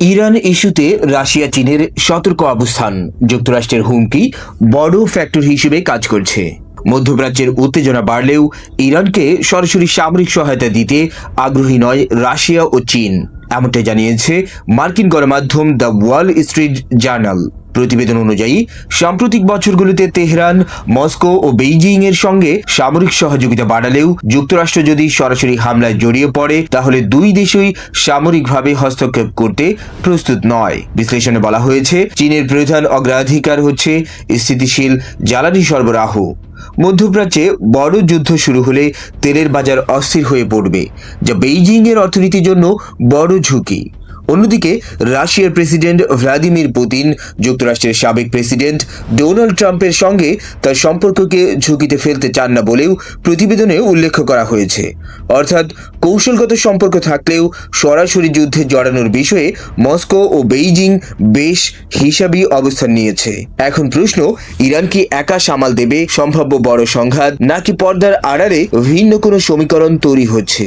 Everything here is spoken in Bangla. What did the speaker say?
ইরান ইস্যুতে রাশিয়া চীনের সতর্ক অবস্থান, যুক্তরাষ্ট্রের হুমকি বড় ফ্যাক্টর হিসেবে কাজ করছে। মধ্যপ্রাচ্যের উত্তেজনা বাড়লেও ইরানকে সরাসরি সামরিক সহায়তা দিতে আগ্রহী নয় রাশিয়া ও চীন, এমনটা জানিয়েছে মার্কিন গণমাধ্যম দ্য ওয়াল স্ট্রিট জার্নাল। প্রতিবেদন অনুযায়ী সাম্প্রতিক বছরগুলোতে তেহরান, মস্কো ও বেইজিং এর সঙ্গে সামরিক সহযোগিতা বাড়ালেও যুক্তরাষ্ট্র যদি সরাসরি হামলায় জড়িয়ে পড়ে তাহলে দুই দেশই সামরিকভাবে হস্তক্ষেপ করতে প্রস্তুত নয়। বিশ্লেষণে বলা হয়েছে, চীনের প্রধান অগ্রাধিকার হচ্ছে স্থিতিশীল জ্বালানি সরবরাহ। মধ্যপ্রাচ্যে বড় যুদ্ধ শুরু হলে তেলের বাজার অস্থির হয়ে পড়বে, যা বেইজিং এর অর্থনীতির জন্য বড় ঝুঁকি। অন্যদিকে রাশিয়ার প্রেসিডেন্ট ভ্লাদিমির পুতিন যুক্তরাষ্ট্রের সাবেক প্রেসিডেন্ট ডোনাল্ড ট্রাম্পের সঙ্গে তার সম্পর্ককে ঝুঁকিতে ফেলতে চান না বলেও প্রতিবেদনে উল্লেখ করা হয়েছে। অর্থাৎ কৌশলগত সম্পর্ক থাকলেও সরাসরি যুদ্ধে জড়ানোর বিষয়ে মস্কো ও বেইজিং বেশ হিসাবী অবস্থান নিয়েছে। এখন প্রশ্ন, ইরান কি একা সামাল দেবে সম্ভাব্য বড় সংঘাত, নাকি পর্দার আড়ালে ভিন্ন কোনো সমীকরণ তৈরি হচ্ছে?